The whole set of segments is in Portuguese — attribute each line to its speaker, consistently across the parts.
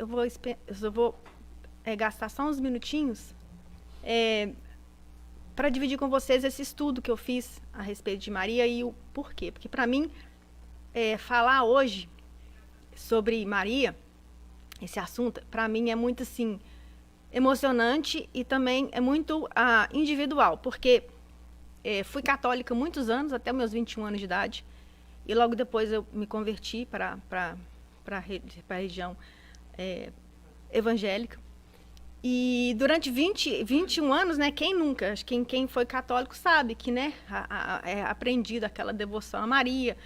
Speaker 1: vou gastar só uns minutinhos para dividir com vocês esse estudo que eu fiz a respeito de Maria e o porquê. Porque, para mim, falar hoje sobre Maria, esse assunto, para mim é muito, assim, emocionante e também é muito individual. Porque fui católica muitos anos, até meus 21 anos de idade, e logo depois eu me converti para a região evangélica. E durante 21 anos, né, quem nunca, quem foi católico sabe que, né, é aprendido aquela devoção a Maria,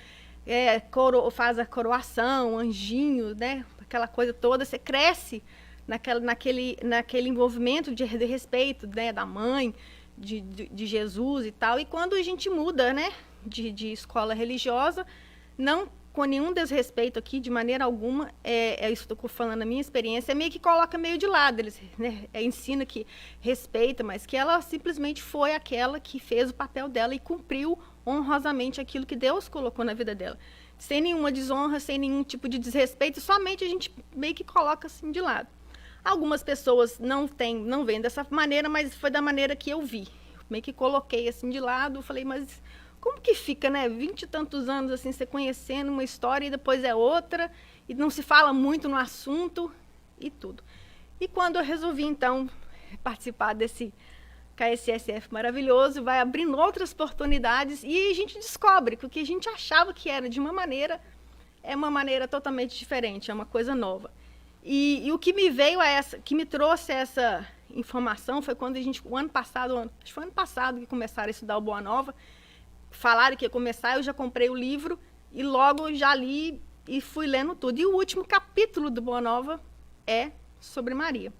Speaker 1: faz a coroação, anjinho, né, aquela coisa toda, você cresce naquele envolvimento de respeito, né, da mãe, de Jesus e tal. E quando a gente muda, né, de escola religiosa, não com nenhum desrespeito aqui, de maneira alguma, isso que eu estou falando, a minha experiência, meio que coloca meio de lado, eles, né, ensina que respeita, mas que ela simplesmente foi aquela que fez o papel dela e cumpriu honrosamente aquilo que Deus colocou na vida dela. Sem nenhuma desonra, sem nenhum tipo de desrespeito, somente a gente meio que coloca assim de lado. Algumas pessoas não veem dessa maneira, mas foi da maneira que eu vi. Meio que coloquei assim de lado, falei, mas como que fica, né? 20 e tantos anos assim, você conhecendo uma história e depois é outra, e não se fala muito no assunto e tudo. E quando eu resolvi, então, participar desse KSSF maravilhoso, vai abrindo outras oportunidades e a gente descobre que o que a gente achava que era de uma maneira, é uma maneira totalmente diferente, é uma coisa nova. E o que me veio que me trouxe essa informação foi quando acho que foi ano passado que começaram a estudar o Boa Nova, falaram que ia começar, eu já comprei o livro e logo já li e fui lendo tudo. E o último capítulo do Boa Nova é sobre Maria.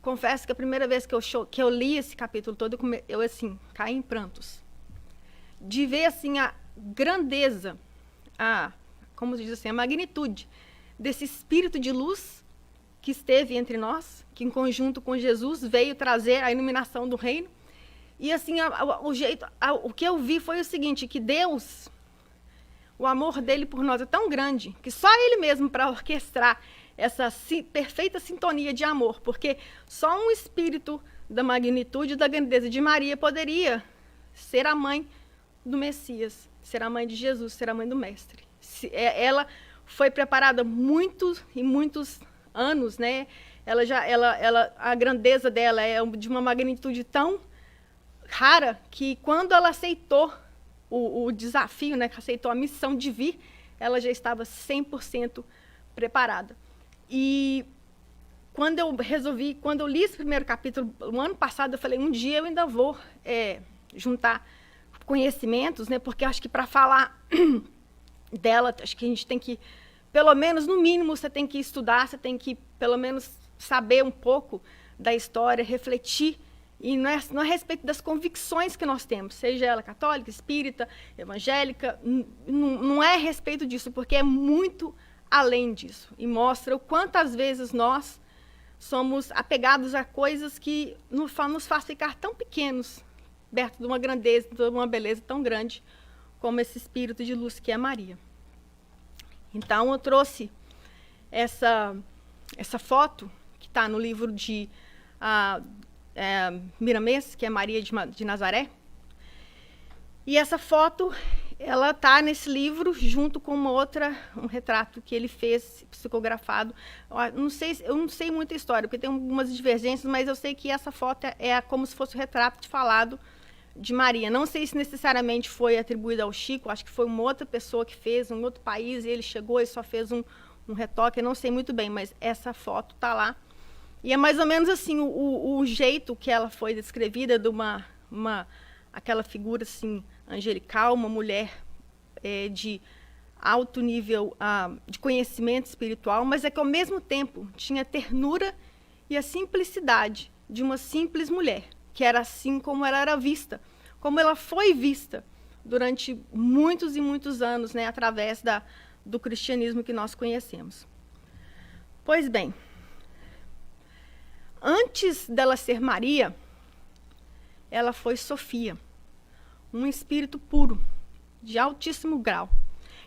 Speaker 1: Confesso que a primeira vez que eu li esse capítulo todo, eu assim, caí em prantos. De ver assim a grandeza, como se diz assim, a magnitude desse espírito de luz que esteve entre nós, que em conjunto com Jesus veio trazer a iluminação do reino. E assim, o que eu vi foi o seguinte, que Deus, o amor dele por nós é tão grande, que só ele mesmo para orquestrar essa perfeita sintonia de amor, porque só um espírito da magnitude e da grandeza de Maria poderia ser a mãe do Messias, ser a mãe de Jesus, ser a mãe do Mestre. Ela foi preparada muitos e muitos anos, né? A grandeza dela é de uma magnitude tão rara que quando ela aceitou o desafio, né, que aceitou a missão de vir, ela já estava 100% preparada. E quando eu li esse primeiro capítulo, no ano passado, eu falei, um dia eu ainda vou juntar conhecimentos, né, porque acho que para falar dela, acho que a gente tem que, pelo menos, no mínimo, você tem que estudar, você tem que, pelo menos, saber um pouco da história, refletir. E não é a respeito das convicções que nós temos, seja ela católica, espírita, evangélica, não é a respeito disso, porque é muito além disso. E mostra o quantas vezes nós somos apegados a coisas que nos faz ficar tão pequenos, perto de uma grandeza, de uma beleza tão grande, como esse espírito de luz que é Maria. Então, eu trouxe essa foto, que está no livro de Miramês, que é Maria de Nazaré. E essa foto, ela está nesse livro, junto com um retrato que ele fez, psicografado. Eu não sei muita história, porque tem algumas divergências, mas eu sei que essa foto é como se fosse o retrato falado de Maria. Não sei se necessariamente foi atribuído ao Chico, acho que foi uma outra pessoa que fez, um outro país, e ele chegou e só fez um retoque, eu não sei muito bem, mas essa foto está lá. E é mais ou menos assim, o jeito que ela foi descrevida, de aquela figura assim, angelical, uma mulher de alto nível de conhecimento espiritual, mas é que ao mesmo tempo tinha a ternura e a simplicidade de uma simples mulher, que era assim como ela era vista, como ela foi vista durante muitos e muitos anos, né, através do cristianismo que nós conhecemos. Pois bem, antes dela ser Maria, ela foi Sofia, um espírito puro, de altíssimo grau.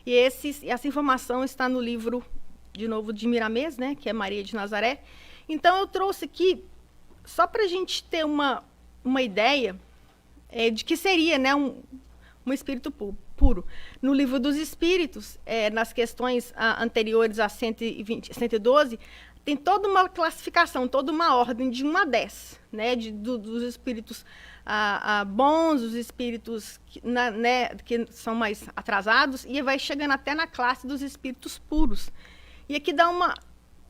Speaker 1: E essa informação está no livro de novo, de Miramês, né, que é Maria de Nazaré. Então, eu trouxe aqui, só para a gente ter uma ideia de que seria, né, um espírito puro. No livro dos Espíritos, nas questões anteriores a 120, 112, tem toda uma classificação, toda uma ordem de 1 a 10, né, dos espíritos bons, os espíritos que são mais atrasados, e vai chegando até na classe dos espíritos puros. E aqui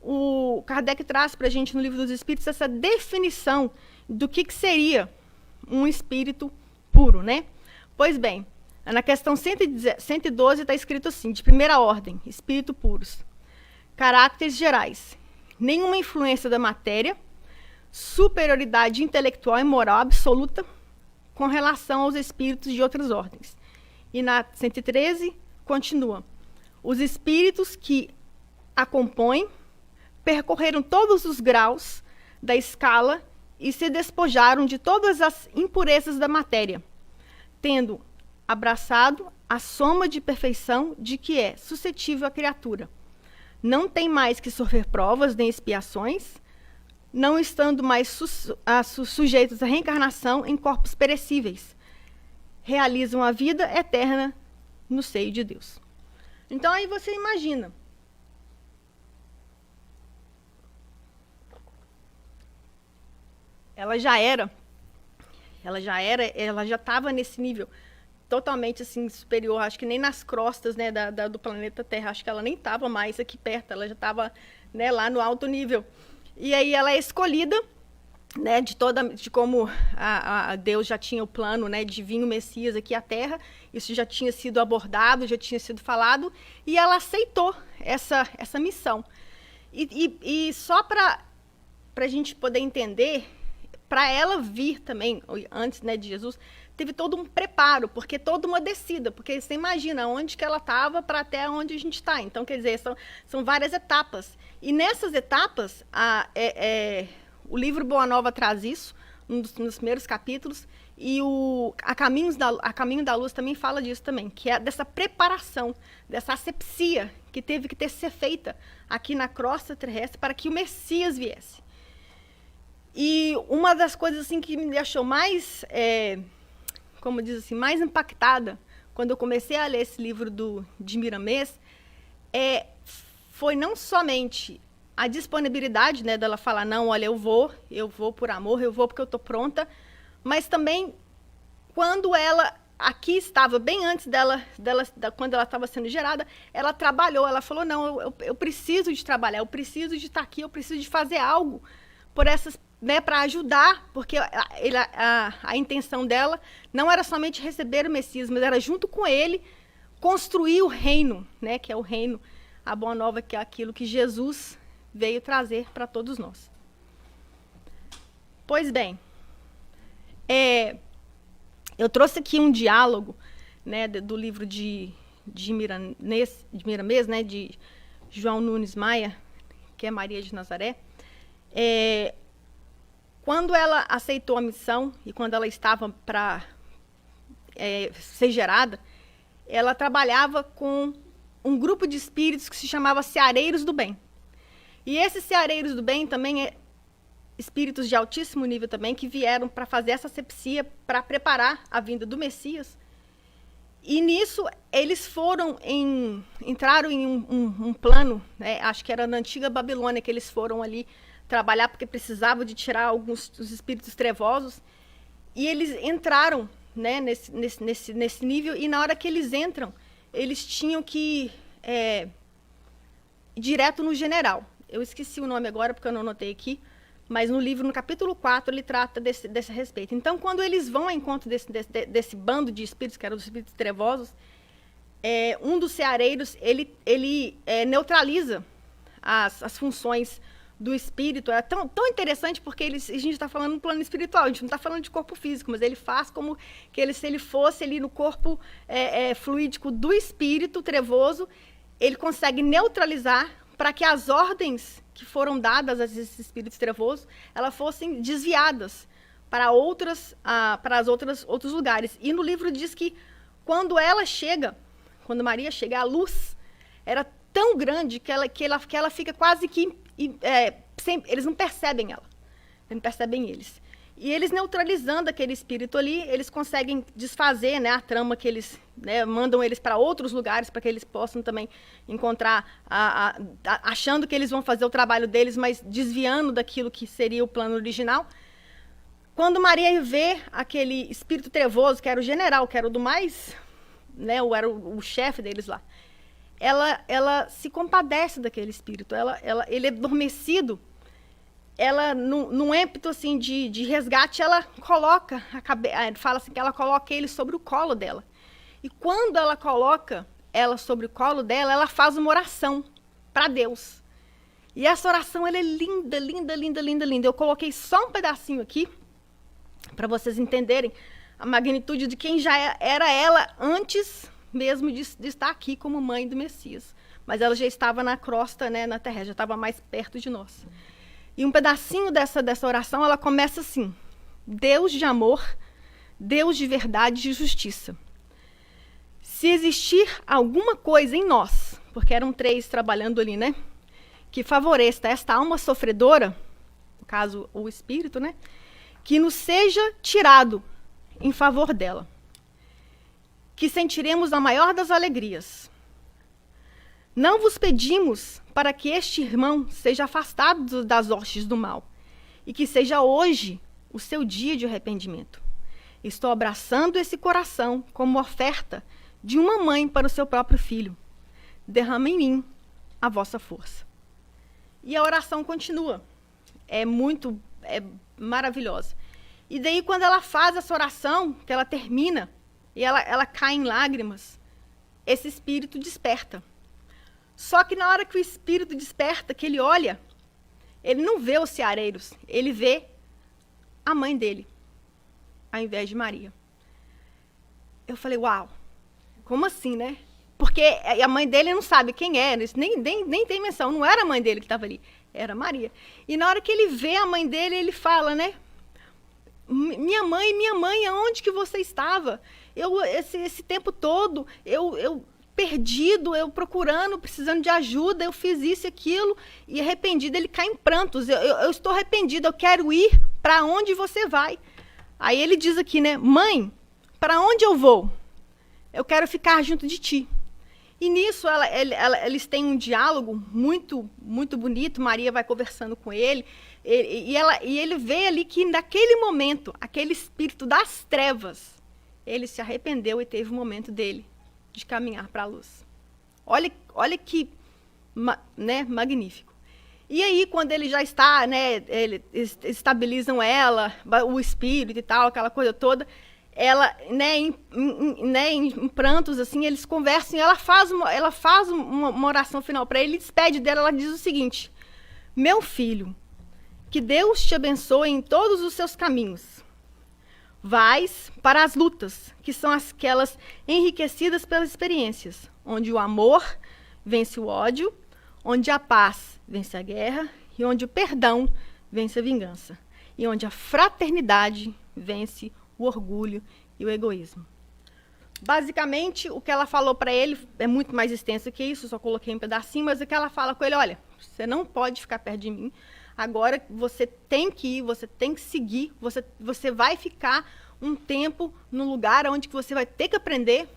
Speaker 1: o Kardec traz para a gente no livro dos Espíritos essa definição do que seria um espírito puro, né? Pois bem, na questão 112 está escrito assim, de primeira ordem, espírito puros. Caracteres gerais: nenhuma influência da matéria, superioridade intelectual e moral absoluta com relação aos espíritos de outras ordens. E na 113, continua: os espíritos que a compõem percorreram todos os graus da escala e se despojaram de todas as impurezas da matéria, tendo abraçado a soma de perfeição de que é suscetível a criatura. Não tem mais que sofrer provas nem expiações, não estando mais sujeitos à reencarnação em corpos perecíveis. Realizam a vida eterna no seio de Deus. Então aí você imagina. Ela já estava nesse nível totalmente assim superior, acho que nem nas crostas, né, do planeta Terra, acho que ela nem estava mais aqui perto, ela já estava, né, lá no alto nível. E aí ela é escolhida, né, de como a Deus já tinha o plano, né, de vir o Messias aqui à Terra, isso já tinha sido abordado, já tinha sido falado, e ela aceitou essa missão. E só para a gente poder entender, para ela vir também, antes, né, de Jesus, teve todo um preparo, porque toda uma descida, porque você imagina onde que ela estava para até onde a gente está. Então, quer dizer, são várias etapas. E nessas etapas, o livro Boa Nova traz isso, nos primeiros capítulos, e a Caminho da Luz também fala disso também, que é dessa preparação, dessa asepsia que teve que ser feita aqui na crosta terrestre para que o Messias viesse. E uma das coisas assim que me deixou mais, como diz assim, mais impactada, quando eu comecei a ler esse livro de Miramês, foi não somente a disponibilidade, né, dela falar, não, olha, eu vou por amor, eu vou porque eu estou pronta, mas também quando ela aqui estava, bem antes quando ela estava sendo gerada, ela trabalhou, ela falou, não, eu preciso de trabalhar, eu preciso de estar aqui, eu preciso de fazer algo por essas, né, para ajudar, porque a intenção dela não era somente receber o Messias, mas era junto com ele construir o reino, né, que é o reino, a Boa Nova, que é aquilo que Jesus veio trazer para todos nós. Pois bem, eu trouxe aqui um diálogo, né, do livro de Miramês, né, de João Nunes Maia, que é Maria de Nazaré. Quando ela aceitou a missão e quando ela estava para ser gerada, ela trabalhava com um grupo de espíritos que se chamava Ceareiros do Bem. E esses Ceareiros do Bem também espíritos de altíssimo nível também, que vieram para fazer essa asepsia, para preparar a vinda do Messias. E nisso eles entraram em um plano, né, acho que era na antiga Babilônia que eles foram ali trabalhar, porque precisavam de tirar alguns dos espíritos trevosos, e eles entraram, né, nesse nível, e na hora que eles entram, eles tinham que ir direto no general. Eu esqueci o nome agora, porque eu não anotei aqui, mas no livro, no capítulo 4, ele trata desse respeito. Então, quando eles vão ao encontro desse bando de espíritos, que eram os espíritos trevosos, um dos ceareiros, ele neutraliza as funções do espírito. É tão interessante, porque a gente está falando no plano espiritual, a gente não está falando de corpo físico, mas ele faz como que se ele fosse ali no corpo fluídico do espírito trevoso, ele consegue neutralizar para que as ordens que foram dadas a esses espíritos trevosos, elas fossem desviadas para outros lugares. E no livro diz que quando Maria chega, a luz era tão grande que ela fica quase que... eles não percebem ela. Eles não percebem eles. E eles neutralizando aquele espírito ali, eles conseguem desfazer, né, a trama que eles, né, mandam eles para outros lugares para que eles possam também encontrar, achando que eles vão fazer o trabalho deles, mas desviando daquilo que seria o plano original. Quando Maria vê aquele espírito trevoso, que era o general, que era o do mais, né, era o chefe deles lá, ela se compadece daquele espírito, ele é adormecido. Ela, num ímpeto assim, de resgate, ela coloca, fala assim que ela coloca ele sobre o colo dela. E quando ela coloca ela sobre o colo dela, ela faz uma oração para Deus. E essa oração ela é linda, linda, linda, linda, linda. Eu coloquei só um pedacinho aqui, para vocês entenderem a magnitude de quem já era ela antes mesmo de estar aqui como mãe do Messias. Mas ela já estava na crosta, né, na terra, já estava mais perto de nós. E um pedacinho dessa oração, ela começa assim: Deus de amor, Deus de verdade e de justiça. Se existir alguma coisa em nós, porque eram 3 trabalhando ali, né, que favoreça esta alma sofredora, no caso o espírito, né, que nos seja tirado em favor dela, que sentiremos a maior das alegrias. Não vos pedimos para que este irmão seja afastado das hostes do mal, e que seja hoje o seu dia de arrependimento. Estou abraçando esse coração como oferta de uma mãe para o seu próprio filho. Derrama em mim a vossa força. E a oração continua. É maravilhosa. E daí, quando ela faz essa oração, que ela termina, e ela cai em lágrimas, esse espírito desperta. Só que na hora que o espírito desperta, que ele olha, ele não vê os ceareiros, ele vê a mãe dele, ao invés de Maria. Eu falei, uau, como assim, né? Porque a mãe dele não sabe quem era, nem tem menção, não era a mãe dele que estava ali, era Maria. E na hora que ele vê a mãe dele, ele fala, né? Minha mãe, aonde que você estava? Esse tempo todo, eu perdido, eu procurando, precisando de ajuda, eu fiz isso e aquilo, e arrependido, ele cai em prantos. Eu estou arrependido, eu quero ir para onde você vai. Aí ele diz aqui, né? Mãe, para onde eu vou? Eu quero ficar junto de ti. E nisso eles têm um diálogo muito, muito bonito. Maria vai conversando com ele, e ele vê ali que naquele momento, aquele espírito das trevas, ele se arrependeu e teve o momento dele de caminhar para a luz. Olha que, né, magnífico. E aí, quando ele já está, né, estabilizam ela, o espírito e tal, aquela coisa toda, ela, né, em prantos, assim, eles conversam, e ela faz uma oração final para ele, despede dela, ela diz o seguinte: meu filho, que Deus te abençoe em todos os seus caminhos. Vais para as lutas, que são aquelas enriquecidas pelas experiências, onde o amor vence o ódio, onde a paz vence a guerra, e onde o perdão vence a vingança, e onde a fraternidade vence o orgulho e o egoísmo. Basicamente, o que ela falou para ele é muito mais extenso que isso, só coloquei um pedacinho, mas o que ela fala com ele: olha, você não pode ficar perto de mim, agora você tem que ir, você tem que seguir, você vai ficar um tempo no lugar onde que você vai ter que aprender,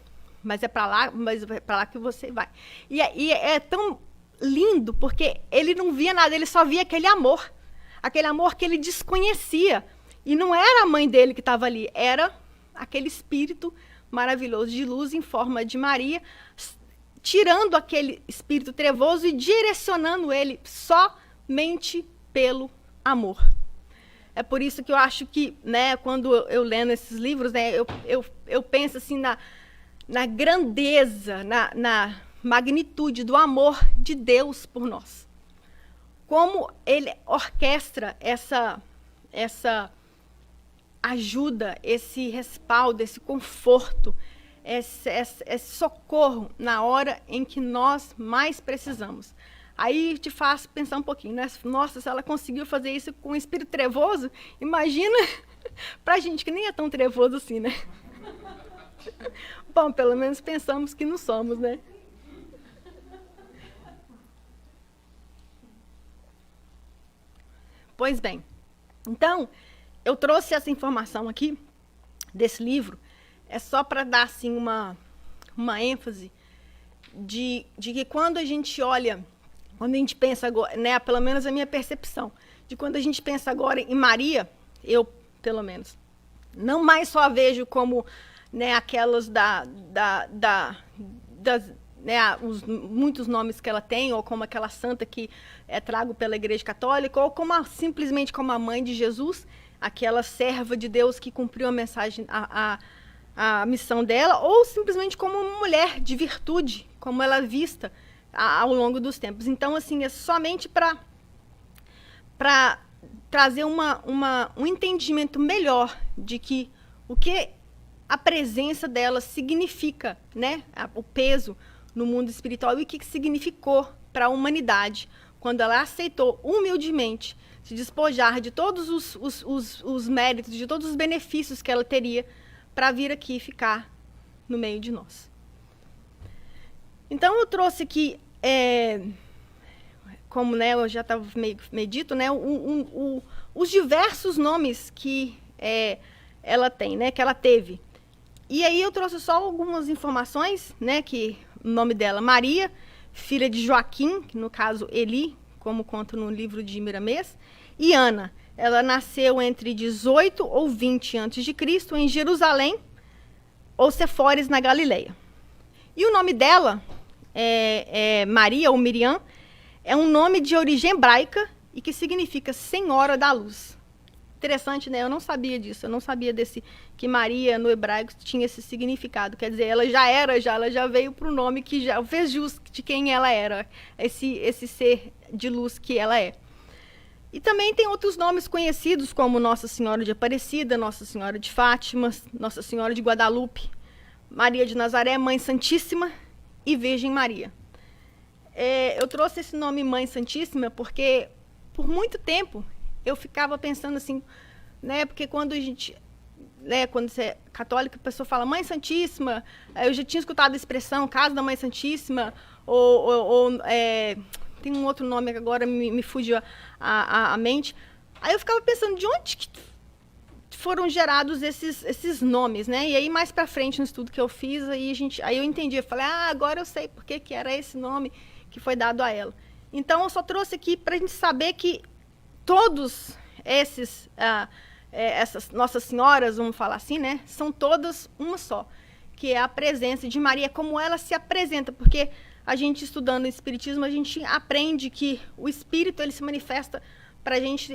Speaker 1: mas é para lá que você vai. E é tão lindo, porque ele não via nada, ele só via aquele amor que ele desconhecia. E não era a mãe dele que estava ali, era aquele espírito maravilhoso de luz em forma de Maria, tirando aquele espírito trevoso e direcionando ele somente pelo amor. É por isso que eu acho que, né, quando eu lendo esses livros, né, eu penso assim na grandeza, na magnitude do amor de Deus por nós. Como ele orquestra essa ajuda, esse respaldo, esse conforto, esse socorro na hora em que nós mais precisamos. Aí te faz pensar um pouquinho, né? Nossa, se ela conseguiu fazer isso com um espírito trevoso, imagina pra gente que nem é tão trevoso assim, né? Bom, pelo menos pensamos que não somos, né? Pois bem, então, eu trouxe essa informação aqui, desse livro, é só para dar, assim, uma ênfase de que quando a gente olha, quando a gente pensa agora, né, pelo menos a minha percepção, de quando a gente pensa agora em Maria, eu, pelo menos, não mais só a vejo como, né, aquelas né, muitos nomes que ela tem, ou como aquela santa que é trago pela Igreja Católica, ou simplesmente como a mãe de Jesus, aquela serva de Deus que cumpriu a mensagem, a missão dela, ou simplesmente como uma mulher de virtude, como ela é vista ao longo dos tempos. Então, assim, é somente para trazer um entendimento melhor de que o que a presença dela significa, né? O peso no mundo espiritual e o que significou para a humanidade quando ela aceitou humildemente se despojar de todos os méritos, de todos os benefícios que ela teria para vir aqui ficar no meio de nós. Então eu trouxe aqui, como, né, eu já estava meio dito, né, os diversos nomes que ela tem, né, que ela teve. E aí eu trouxe só algumas informações, né, que o nome dela, Maria, filha de Joaquim, que no caso Eli, como conta no livro de Miramês, e Ana. Ela nasceu entre 18 ou 20 a.C. em Jerusalém, ou Sefores, na Galileia. E o nome dela, Maria ou Miriam, é um nome de origem hebraica e que significa Senhora da Luz. Interessante, né? Eu não sabia disso. Eu não sabia que Maria, no hebraico, tinha esse significado. Quer dizer, ela já veio para o nome que já fez jus de quem ela era, esse ser de luz que ela é. E também tem outros nomes conhecidos, como Nossa Senhora de Aparecida, Nossa Senhora de Fátima, Nossa Senhora de Guadalupe, Maria de Nazaré, Mãe Santíssima e Virgem Maria. Eu trouxe esse nome Mãe Santíssima porque, por muito tempo, eu ficava pensando assim, né, porque quando a gente, né, quando você é católica, a pessoa fala Mãe Santíssima, eu já tinha escutado a expressão Casa da Mãe Santíssima, tem um outro nome que agora me fugiu a mente. Aí eu ficava pensando, de onde que foram gerados esses nomes, né? E aí, mais para frente, no estudo que eu fiz, aí eu entendi. Eu falei, agora eu sei por que era esse nome que foi dado a ela. Então, eu só trouxe aqui para a gente saber que todos essas Nossas Senhoras, vamos falar assim, né? São todas uma só, que é a presença de Maria, como ela se apresenta, porque a gente, estudando o Espiritismo, a gente aprende que o Espírito ele se manifesta para a gente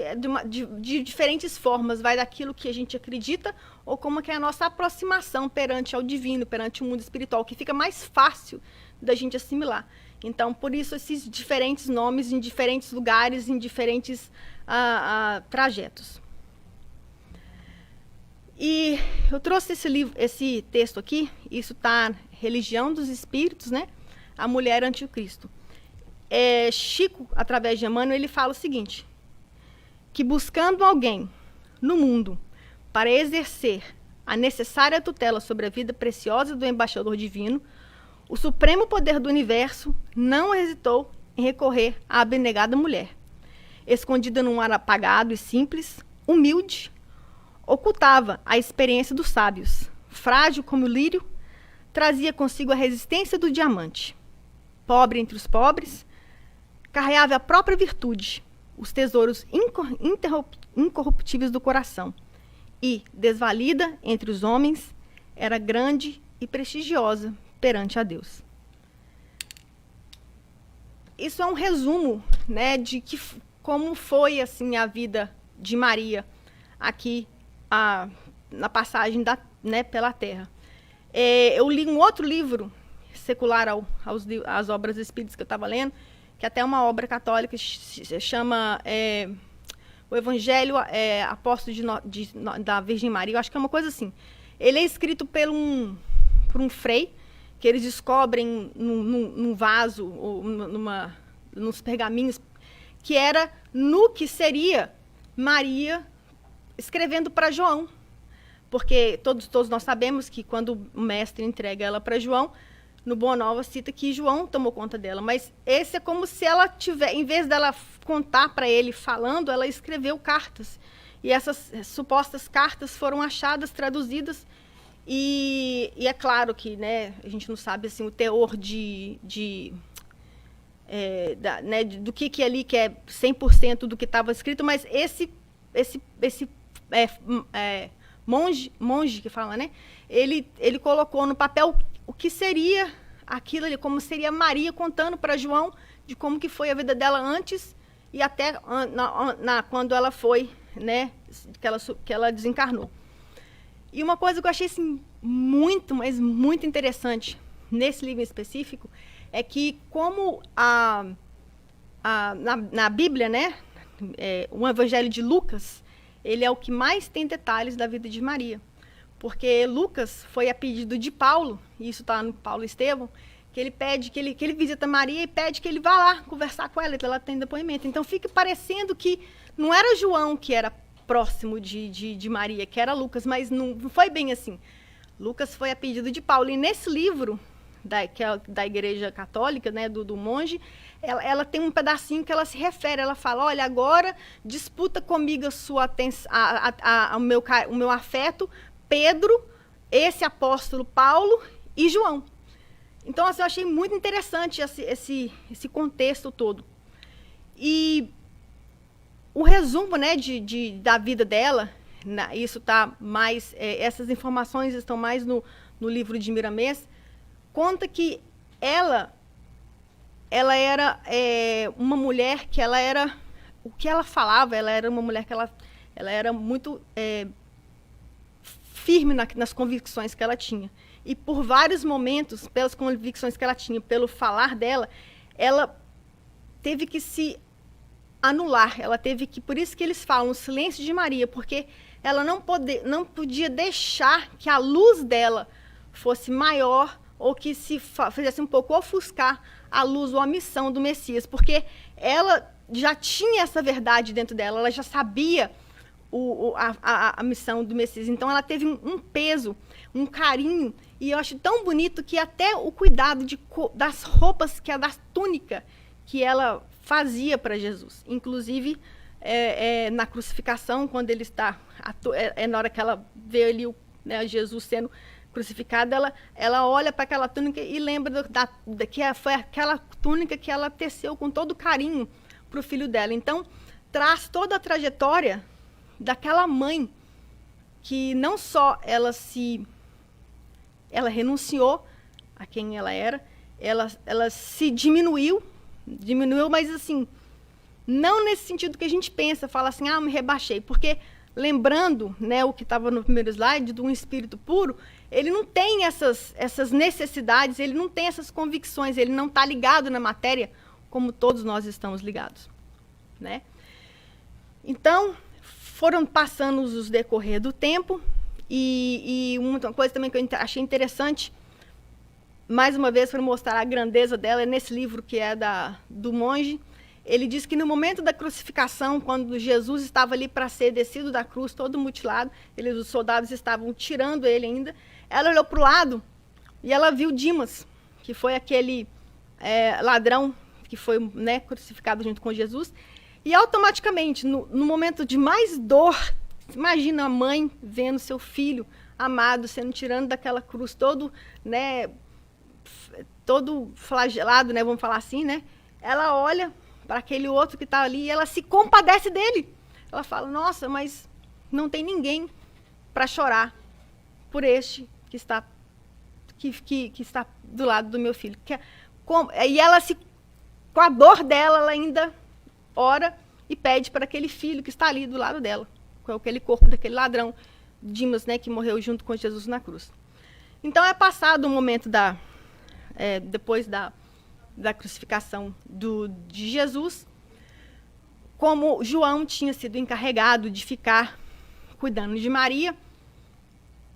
Speaker 1: de diferentes formas, vai daquilo que a gente acredita, ou como que é a nossa aproximação perante ao divino, perante o mundo espiritual, que fica mais fácil da gente assimilar. Então, por isso, esses diferentes nomes em diferentes lugares, em diferentes trajetos. E eu trouxe esse texto aqui, isso está Religião dos Espíritos, né? A Mulher ante o Cristo. Chico, através de Emmanuel, ele fala o seguinte, que buscando alguém no mundo para exercer a necessária tutela sobre a vida preciosa do embaixador divino, o supremo poder do universo não hesitou em recorrer à abnegada mulher. Escondida num ar apagado e simples, humilde, ocultava a experiência dos sábios. Frágil como o lírio, trazia consigo a resistência do diamante. Pobre entre os pobres, carreava a própria virtude, os tesouros incorruptíveis do coração. E, desvalida entre os homens, era grande e prestigiosa perante a Deus. Isso é um resumo, né, de como foi assim a vida de Maria aqui na passagem né, pela Terra. Eu li um outro livro secular às obras espíritas que eu estava lendo, que até é uma obra católica, se chama O Evangelho Apóstolo da Virgem Maria, eu acho que é uma coisa assim. Ele é escrito por um frei, que eles descobrem num vaso, ou nos pergaminhos, que era no que seria Maria escrevendo para João. Porque todos nós sabemos que quando o mestre entrega ela para João, no Boa Nova cita que João tomou conta dela, mas esse é como se ela tivesse, em vez dela contar para ele falando, ela escreveu cartas. E essas supostas cartas foram achadas, traduzidas, e é claro que, né, a gente não sabe assim, o teor do que ali que é 100% do que estava escrito, mas esse monge que fala, né, ele colocou no papel o que seria aquilo ali, como seria Maria contando para João de como que foi a vida dela antes e até quando ela foi, né, que ela desencarnou. E uma coisa que eu achei assim, muito, mas muito interessante nesse livro em específico é que como na Bíblia, né, o Evangelho de Lucas, ele é o que mais tem detalhes da vida de Maria. Porque Lucas foi a pedido de Paulo, e isso está no Paulo Estevão, que ele pede, que ele visita Maria e pede que ele vá lá conversar com ela, que ela tem depoimento. Então fica parecendo que não era João que era próximo de Maria, que era Lucas, mas não foi bem assim. Lucas foi a pedido de Paulo. E nesse livro, que é da Igreja Católica, né, do monge, ela tem um pedacinho que ela se refere, ela fala, olha, agora disputa comigo a sua atenção, o meu afeto, Pedro, esse apóstolo Paulo e João. Então, assim, eu achei muito interessante esse contexto todo. E o resumo, né, da vida dela, isso tá mais, essas informações estão mais no livro de Miramês, conta que ela era uma mulher que ela era, o que ela falava, ela era uma mulher que ela era muito firme nas convicções que ela tinha. E por vários momentos, pelas convicções que ela tinha, pelo falar dela, ela teve que se anular, ela teve que, por isso que eles falam o silêncio de Maria, porque ela não podia deixar que a luz dela fosse maior ou que se fizesse um pouco ofuscar a luz ou a missão do Messias, porque ela já tinha essa verdade dentro dela, ela já sabia a missão do Messias. Então ela teve um peso, um carinho, e eu acho tão bonito que até o cuidado das roupas, da túnica que ela fazia para Jesus. Inclusive, na crucificação, quando ele está, na hora que ela vê ali Jesus sendo crucificado, ela olha para aquela túnica e lembra que foi aquela túnica que ela teceu com todo carinho para o filho dela. Então, traz toda a trajetória daquela mãe que não só ela renunciou a quem ela era, ela se diminuiu, mas assim, não nesse sentido que a gente pensa, fala assim, me rebaixei, porque lembrando, né, o que estava no primeiro slide, de um espírito puro, ele não tem essas necessidades, ele não tem essas convicções, ele não está ligado na matéria como todos nós estamos ligados, né? Então, foram passando os decorrer do tempo, e uma coisa também que eu achei interessante, mais uma vez para mostrar a grandeza dela, é nesse livro que é do monge, ele diz que no momento da crucificação, quando Jesus estava ali para ser descido da cruz, todo mutilado, os soldados estavam tirando ele ainda, ela olhou para o lado e ela viu Dimas, que foi aquele ladrão que foi, né, crucificado junto com Jesus, e automaticamente, no momento de mais dor, imagina a mãe vendo seu filho amado sendo tirado daquela cruz todo, né, todo flagelado, né, vamos falar assim, né? Ela olha para aquele outro que está ali e ela se compadece dele. Ela fala, nossa, mas não tem ninguém para chorar por este que está do lado do meu filho. E ela, com a dor dela, ela ainda ora e pede para aquele filho que está ali do lado dela, com aquele corpo daquele ladrão, Dimas, né, que morreu junto com Jesus na cruz. Então, é passado o momento depois da crucificação de Jesus, como João tinha sido encarregado de ficar cuidando de Maria,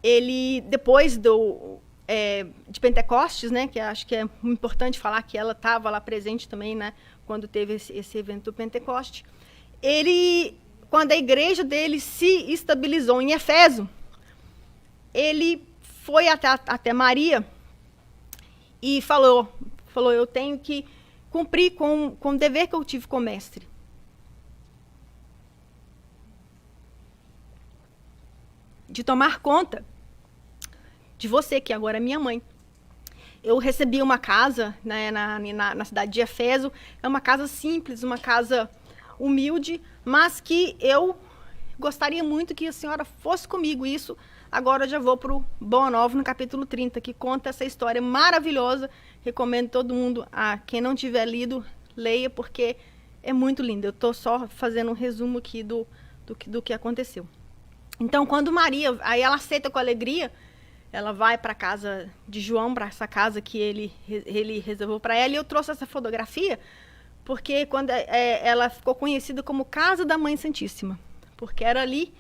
Speaker 1: ele, depois de Pentecostes, né, que acho que é importante falar que ela estava lá presente também, né, quando teve esse evento do Pentecoste, quando a igreja dele se estabilizou em Éfeso, ele foi até Maria e falou, eu tenho que cumprir com o dever que eu tive com o mestre. De tomar conta de você, que agora é minha mãe. Eu recebi uma casa, né, na cidade de Éfeso. É uma casa simples, uma casa humilde, mas que eu gostaria muito que a senhora fosse comigo. Isso, agora eu já vou para o Boa Nova, no capítulo 30, que conta essa história maravilhosa. Recomendo todo mundo, a quem não tiver lido, leia, porque é muito lindo. Eu estou só fazendo um resumo aqui do que aconteceu. Então, quando Maria, aí ela aceita com alegria, ela vai para a casa de João, para essa casa que ele reservou para ela. E eu trouxe essa fotografia porque quando ela ficou conhecida como Casa da Mãe Santíssima. Porque era ali,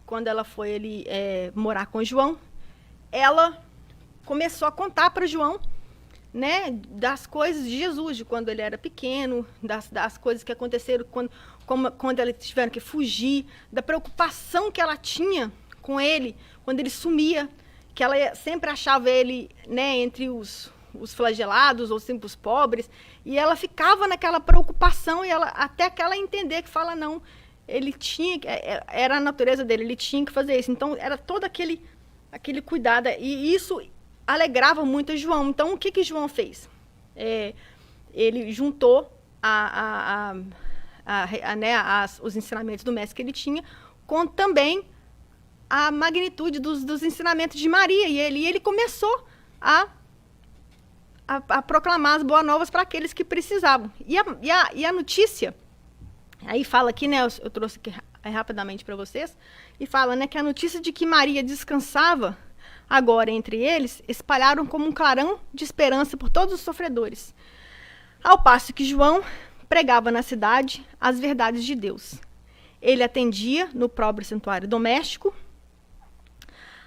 Speaker 1: quando ela foi ali, morar com João, ela começou a contar para João, né, das coisas de Jesus, de quando ele era pequeno, das coisas que aconteceram quando eles tiveram que fugir, da preocupação que ela tinha com ele, quando ele sumia, que ela sempre achava ele, né, entre os flagelados ou sempre os pobres, e ela ficava naquela preocupação, e até que ela entender que fala, não, ele tinha, era a natureza dele, ele tinha que fazer isso. Então, era todo aquele cuidado, e isso alegrava muito João. Então, o que João fez? Ele juntou os ensinamentos do mestre que ele tinha, com também a magnitude dos ensinamentos de Maria, e ele começou a proclamar as boas novas para aqueles que precisavam. E a notícia, aí fala aqui, né, eu trouxe aqui rapidamente para vocês, e fala, né, que a notícia de que Maria descansava agora entre eles, espalharam como um clarão de esperança por todos os sofredores, ao passo que João pregava na cidade as verdades de Deus. Ele atendia no próprio santuário doméstico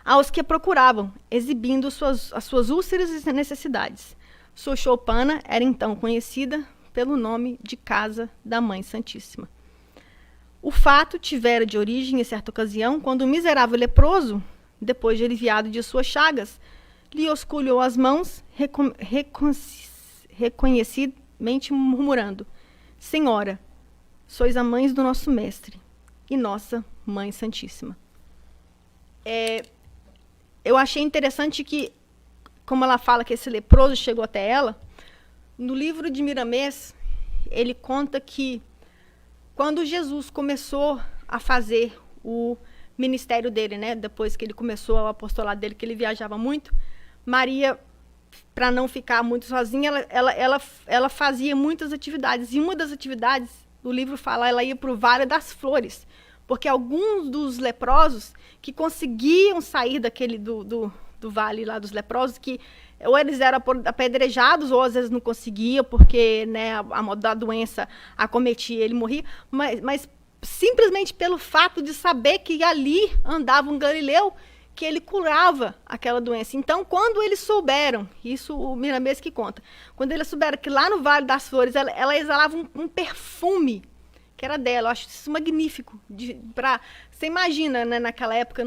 Speaker 1: aos que procuravam, exibindo as suas úlceras e necessidades. Sua choupana era então conhecida pelo nome de Casa da Mãe Santíssima. O fato tivera de origem, em certa ocasião, quando o miserável leproso, depois de aliviado de suas chagas, lhe osculhou as mãos, reconhecidamente murmurando: Senhora, sois a mãe do nosso mestre e nossa Mãe Santíssima. Eu achei interessante que, como ela fala que esse leproso chegou até ela, no livro de Miramês, ele conta que quando Jesus começou a fazer o ministério dele, né, depois que ele começou o apostolado dele, que ele viajava muito, Maria, para não ficar muito sozinha, ela fazia muitas atividades. E uma das atividades, o livro fala, ela ia para o Vale das Flores, porque alguns dos leprosos que conseguiam sair do vale lá dos leprosos, que ou eles eram apedrejados, ou às vezes não conseguiam, porque, né, a doença acometia, ele morria, mas simplesmente pelo fato de saber que ali andava um galileu, que ele curava aquela doença. Então, quando eles souberam, isso o Miramês que conta, quando eles souberam que lá no Vale das Flores ela exalava um perfume que era dela, eu acho isso magnífico. Você imagina, né, naquela época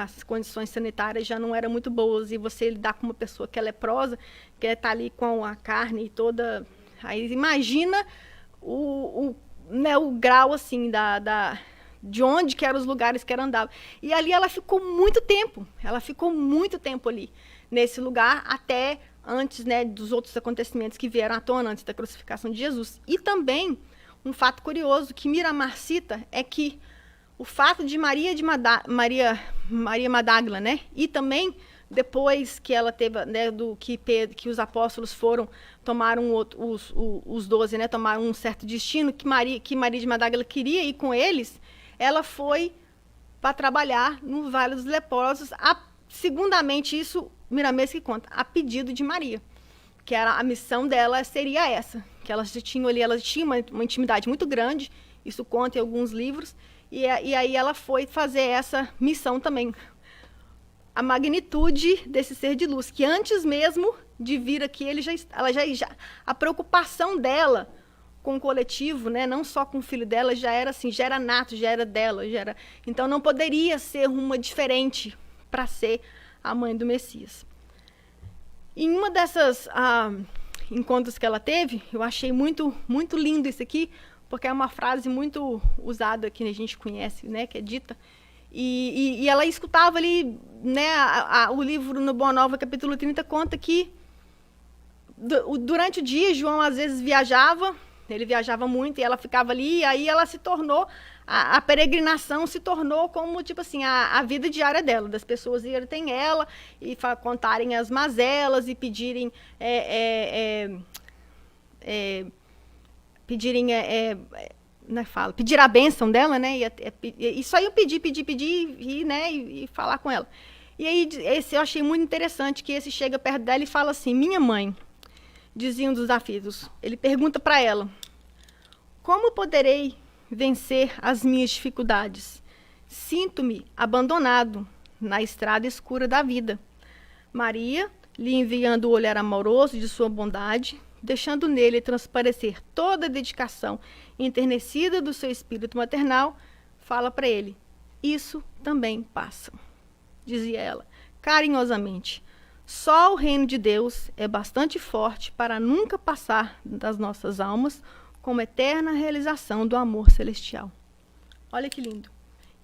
Speaker 1: as condições sanitárias já não eram muito boas, e você lidar com uma pessoa que é leprosa, que está ali com a carne toda. Aí imagina o grau assim de onde que eram os lugares que ela andava. E ali ela ficou muito tempo ali, nesse lugar, até antes, né, dos outros acontecimentos que vieram à tona antes da crucificação de Jesus. E também um fato curioso que Miramar cita é que o fato de Maria Magdala, né, e também depois que ela teve, né, que os apóstolos tomaram os 12, né, tomaram um certo destino, que Maria de Magdala queria ir com eles, ela foi para trabalhar no Vale dos Leprosos, segundamente isso, Miramês que conta, a pedido de Maria, que a missão dela seria essa, que elas tinham uma intimidade muito grande, isso conta em alguns livros, e aí ela foi fazer essa missão também. A magnitude desse ser de luz, que antes mesmo de vir aqui, a preocupação dela com o coletivo, né, não só com o filho dela, já era assim, já era nato, já era dela, então não poderia ser uma diferente para ser a mãe do Messias. Em uma dessas encontros que ela teve, eu achei muito, muito lindo isso aqui, porque é uma frase muito usada que a gente conhece, né, que é dita. E ela escutava ali, né, o livro no Boa Nova, capítulo 30, conta que durante o dia, João às vezes viajava, ele viajava muito, e ela ficava ali, e aí ela se tornou, a peregrinação se tornou como, tipo assim, a vida diária dela, das pessoas irem até ela, e contarem as mazelas, e pedirem, pedir a bênção dela, né, e só eu pedir, né, e falar com ela. E aí, esse eu achei muito interessante, que esse chega perto dela e fala assim, minha mãe, dizia um dos aflitos. Ele pergunta para ela, como poderei vencer as minhas dificuldades? Sinto-me abandonado na estrada escura da vida. Maria, lhe enviando o olhar amoroso de sua bondade, deixando nele transparecer toda a dedicação enternecida do seu espírito maternal, fala para ele, isso também passa, dizia ela, carinhosamente. Só o reino de Deus é bastante forte para nunca passar das nossas almas como eterna realização do amor celestial. Olha que lindo.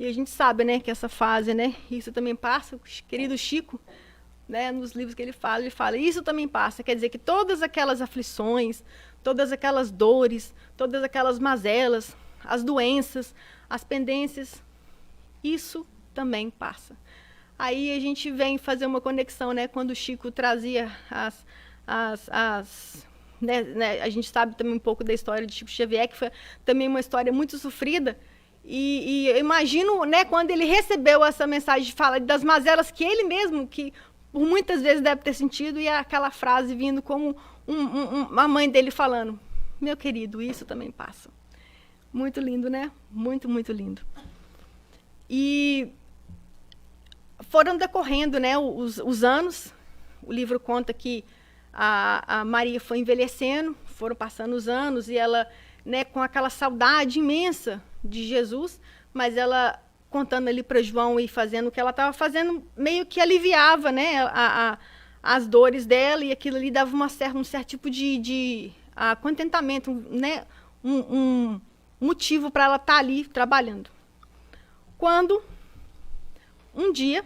Speaker 1: E a gente sabe, né, que essa fase, né, isso também passa, o querido Chico, né, nos livros que ele fala, isso também passa, quer dizer que todas aquelas aflições, todas aquelas dores, todas aquelas mazelas, as doenças, as pendências, isso também passa. Aí a gente vem fazer uma conexão, né, quando o Chico trazia né, a gente sabe também um pouco da história de Chico Xavier, que foi também uma história muito sofrida, e eu imagino, né, quando ele recebeu essa mensagem de fala das mazelas que ele mesmo, que por muitas vezes deve ter sentido, e aquela frase vindo como a mãe dele falando, meu querido, isso também passa. Muito lindo, né? Muito, muito lindo. E foram decorrendo, né, os anos, o livro conta que a Maria foi envelhecendo, foram passando os anos, e ela, né, com aquela saudade imensa de Jesus, mas ela contando ali para João e fazendo o que ela estava fazendo, meio que aliviava, né, as dores dela, e aquilo ali dava um certo tipo de contentamento, né, um motivo para ela estar ali trabalhando. Quando, um dia,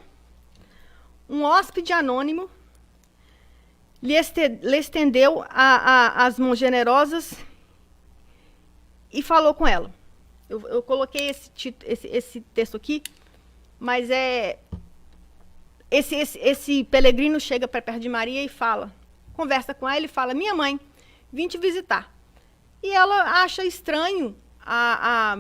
Speaker 1: um hóspede anônimo lhe estendeu as mãos generosas e falou com ela. Eu coloquei esse texto aqui, mas esse peregrino chega para perto de Maria e fala, conversa com ela e fala, minha mãe, vim te visitar. E ela acha estranho a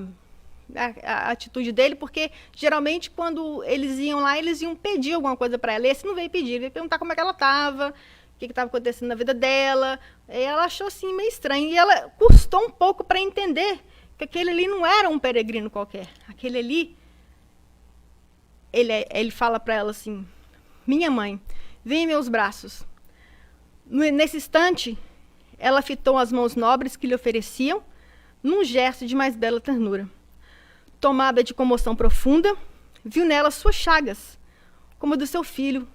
Speaker 1: atitude dele, porque geralmente quando eles iam lá, eles iam pedir alguma coisa para ela. Esse não veio pedir, ele veio perguntar como é que ela estava, o que estava acontecendo na vida dela. E ela achou assim meio estranho, e ela custou um pouco para entender que aquele ali não era um peregrino qualquer. Aquele ali, ele fala para ela assim, minha mãe, vem em meus braços. Nesse instante, ela fitou as mãos nobres que lhe ofereciam, num gesto de mais bela ternura. Tomada de comoção profunda, viu nela suas chagas, como a do seu filho,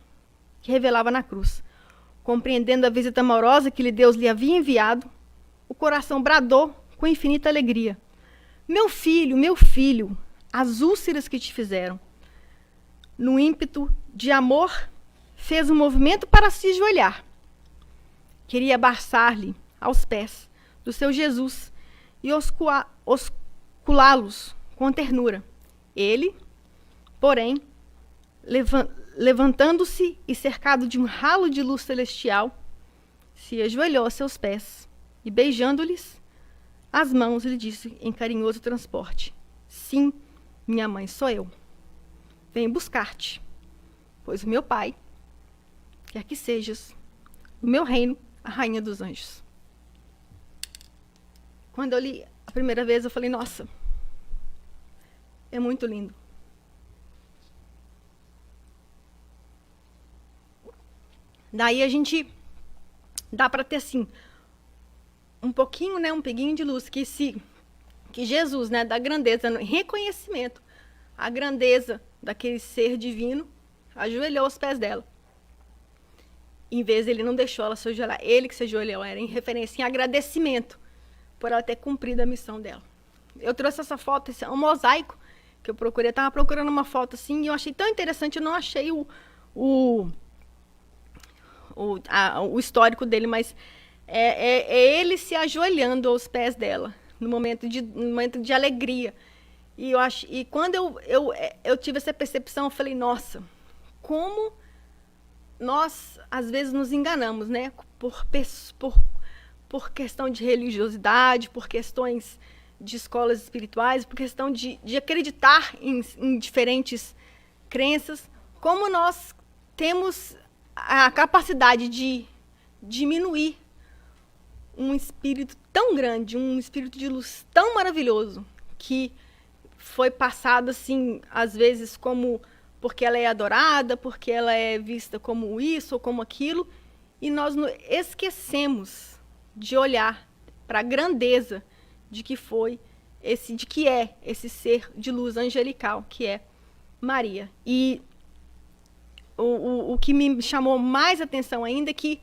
Speaker 1: que revelava na cruz. Compreendendo a visita amorosa que Deus lhe havia enviado, o coração bradou com infinita alegria. Meu filho, as úlceras que te fizeram. No ímpeto de amor, fez um movimento para se ajoelhar. Queria abraçar-lhe aos pés do seu Jesus e osculá-los com ternura. Ele, porém, levantando-se e cercado de um ralo de luz celestial, se ajoelhou a seus pés e, beijando-lhes as mãos, lhe disse em carinhoso transporte, sim, minha mãe, sou eu. Venho buscar-te, pois o meu pai quer que sejas, no meu reino, a rainha dos anjos. Quando eu li a primeira vez, eu falei, nossa, é muito lindo. Daí a gente dá para ter assim um pouquinho, né, um peguinho de luz que Jesus, né, da grandeza, no reconhecimento, a grandeza daquele ser divino, ajoelhou aos pés dela. Em vez ele não deixou ela se ajoelhar, ele que se ajoelhou, era em referência, em agradecimento por ela ter cumprido a missão dela. Eu trouxe essa foto, esse é um mosaico que eu procurei, eu estava procurando uma foto assim, e eu achei tão interessante, eu não achei o histórico dele, mas é ele se ajoelhando aos pés dela, no momento de alegria. E quando eu tive essa percepção, eu falei, nossa, como nós às vezes nos enganamos, né? Por questão de religiosidade, por questões de escolas espirituais, por questão de acreditar em diferentes crenças, como nós temos a capacidade de diminuir um espírito tão grande, um espírito de luz tão maravilhoso, que foi passado assim, às vezes, como porque ela é adorada, porque ela é vista como isso ou como aquilo, e nós esquecemos de olhar para a grandeza de que é esse ser de luz angelical, que é Maria. E o que me chamou mais atenção ainda é que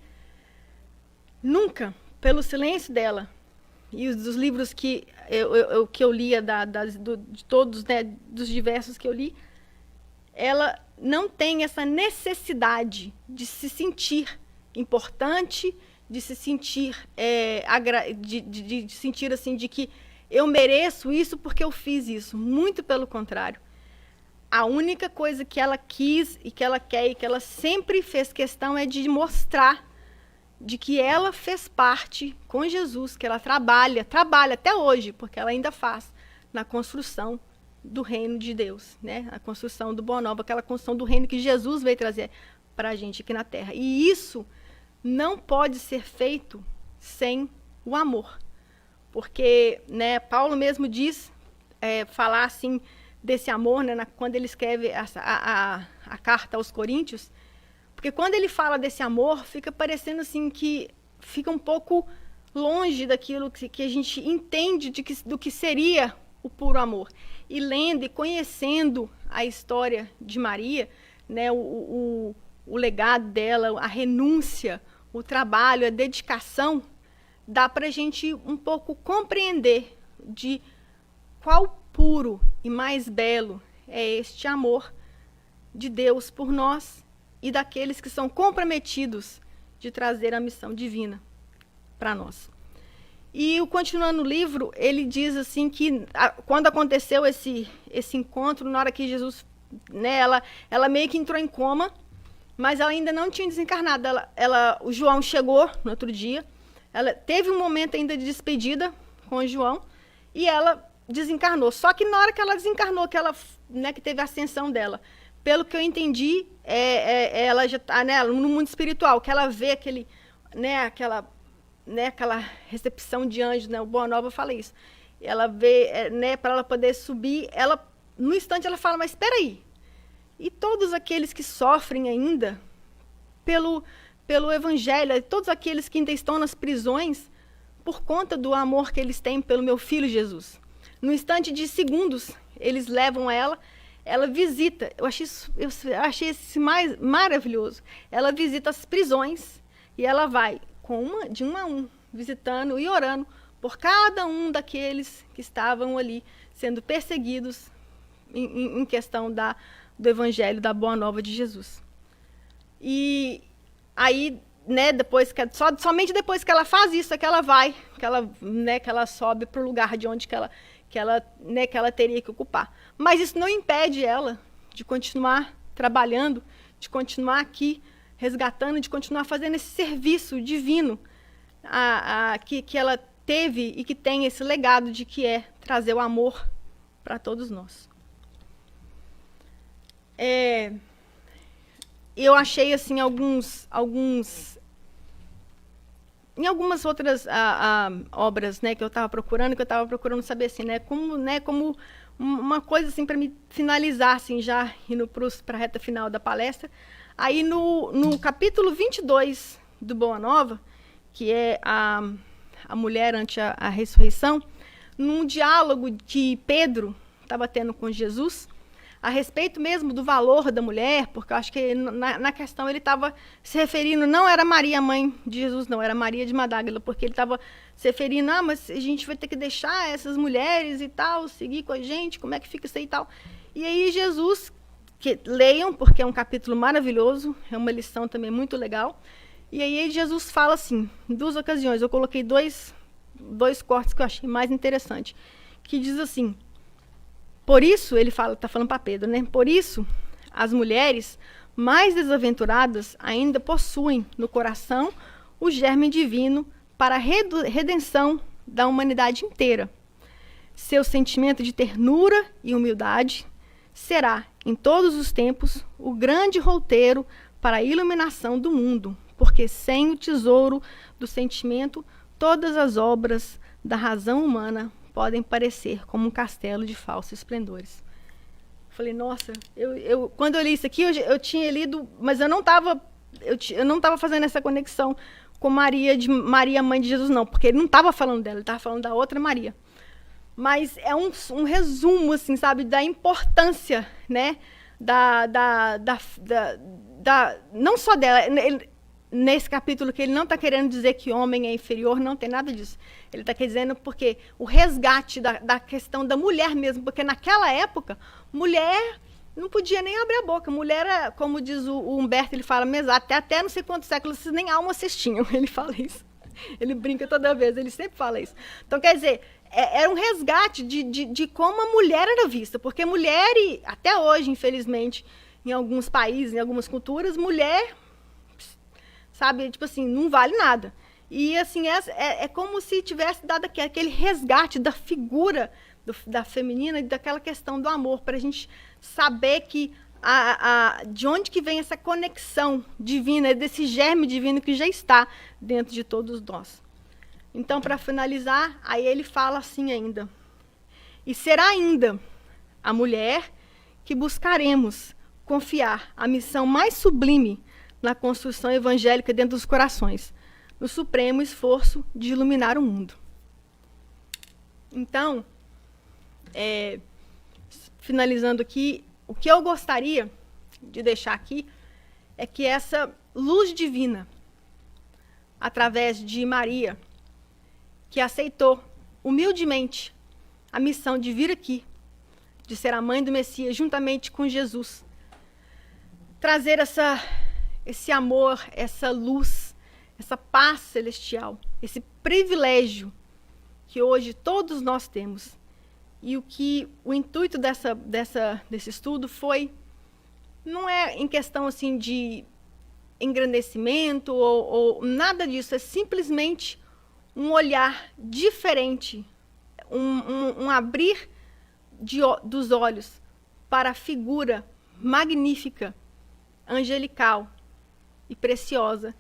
Speaker 1: nunca, pelo silêncio dela, e dos livros que eu lia, de todos, né, dos diversos que eu li, ela não tem essa necessidade de se sentir importante, de se sentir, de sentir assim, de que eu mereço isso porque eu fiz isso. Muito pelo contrário. A única coisa que ela quis e que ela quer e que ela sempre fez questão é de mostrar de que ela fez parte com Jesus, que ela trabalha até hoje, porque ela ainda faz na construção do reino de Deus, né? A construção do Boa Nova, aquela construção do reino que Jesus veio trazer para a gente aqui na Terra. E isso não pode ser feito sem o amor. Porque, né, Paulo mesmo diz, falar assim desse amor, né, quando ele escreve a carta aos Coríntios, porque quando ele fala desse amor, fica parecendo assim que fica um pouco longe daquilo que a gente entende do que seria o puro amor. E lendo e conhecendo a história de Maria, né, o legado dela, a renúncia, o trabalho, a dedicação, dá para a gente um pouco compreender de qual puro e mais belo é este amor de Deus por nós e daqueles que são comprometidos de trazer a missão divina para nós. E continuando o livro, ele diz assim que quando aconteceu esse encontro, na hora que Jesus, né, ela meio que entrou em coma, mas ela ainda não tinha desencarnado. O João chegou no outro dia, ela teve um momento ainda de despedida com o João e ela desencarnou. Só que na hora que ela desencarnou, que teve a ascensão dela, pelo que eu entendi, ela já está, né, no mundo espiritual, que ela vê aquela recepção de anjos, né? O Boa Nova fala isso. Ela vê, né, para ela poder subir, no instante ela fala, mas espera aí. E todos aqueles que sofrem ainda pelo evangelho, todos aqueles que ainda estão nas prisões, por conta do amor que eles têm pelo meu filho Jesus. No instante de segundos, eles levam ela visita, eu achei isso mais maravilhoso. Ela visita as prisões e ela vai de um a um, visitando e orando por cada um daqueles que estavam ali sendo perseguidos em questão do evangelho da Boa Nova de Jesus. E aí, né, somente depois que ela faz isso é que ela vai, que ela sobe para o lugar de onde que ela teria que ocupar. Mas isso não impede ela de continuar trabalhando, de continuar aqui resgatando, de continuar fazendo esse serviço divino que ela teve e que tem esse legado de que é trazer o amor para todos nós. Eu achei assim em algumas outras obras, né, que eu estava procurando saber assim, né, como uma coisa assim para me finalizar assim, já indo para a reta final da palestra. Aí no capítulo 22 do Boa Nova, que é a mulher ante a ressurreição, num diálogo que Pedro estava tendo com Jesus, a respeito mesmo do valor da mulher, porque eu acho que na questão ele estava se referindo, não era Maria, mãe de Jesus, não, era Maria de Magdala, porque ele estava se referindo, mas a gente vai ter que deixar essas mulheres e tal, seguir com a gente, como é que fica isso aí e tal. E aí Jesus, que leiam, porque é um capítulo maravilhoso, é uma lição também muito legal, e aí Jesus fala assim, em 2 ocasiões, eu coloquei dois cortes que eu achei mais interessante, que diz assim, por isso, ele fala, está falando para Pedro, né? Por isso, as mulheres mais desaventuradas ainda possuem no coração o germe divino para a redenção da humanidade inteira. Seu sentimento de ternura e humildade será, em todos os tempos, o grande roteiro para a iluminação do mundo, porque sem o tesouro do sentimento, todas as obras da razão humana podem parecer como um castelo de falsos esplendores. Falei, nossa, quando eu li isso aqui, eu tinha lido, mas eu não estava fazendo essa conexão com Maria, mãe de Jesus, não, porque ele não estava falando dela, ele estava falando da outra Maria. Mas é um resumo, assim, sabe, da importância, né, não só dela. Nesse capítulo que ele não está querendo dizer que homem é inferior, não tem nada disso. Ele está dizendo porque o resgate da questão da mulher mesmo, porque naquela época, mulher não podia nem abrir a boca. Mulher, era, como diz o Humberto, ele fala, mesmo, até não sei quantos séculos, vocês nem alma assistiam. Ele fala isso. Ele brinca toda vez, ele sempre fala isso. Então, quer dizer, era um resgate de como a mulher era vista, porque mulher, e até hoje, infelizmente, em alguns países, em algumas culturas, mulher, sabe, tipo assim, não vale nada. E assim, é como se tivesse dado aquele resgate da figura da feminina e daquela questão do amor, para a gente saber que de onde que vem essa conexão divina, desse germe divino que já está dentro de todos nós. Então, para finalizar, aí ele fala assim ainda, e será ainda a mulher que buscaremos confiar a missão mais sublime na construção evangélica dentro dos corações, no supremo esforço de iluminar o mundo. Então, finalizando aqui, o que eu gostaria de deixar aqui é que essa luz divina, através de Maria, que aceitou humildemente a missão de vir aqui, de ser a mãe do Messias, juntamente com Jesus, trazer esse amor, essa luz, essa paz celestial, esse privilégio que hoje todos nós temos. E o intuito desse estudo foi, não é em questão assim de engrandecimento ou nada disso, é simplesmente um olhar diferente, um abrir dos olhos para a figura magnífica, angelical e preciosa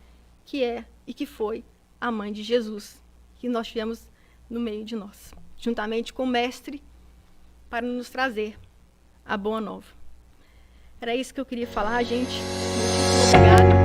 Speaker 1: que é e que foi a mãe de Jesus, que nós tivemos no meio de nós, juntamente com o Mestre, para nos trazer a boa nova. Era isso que eu queria falar, gente. Muito obrigada.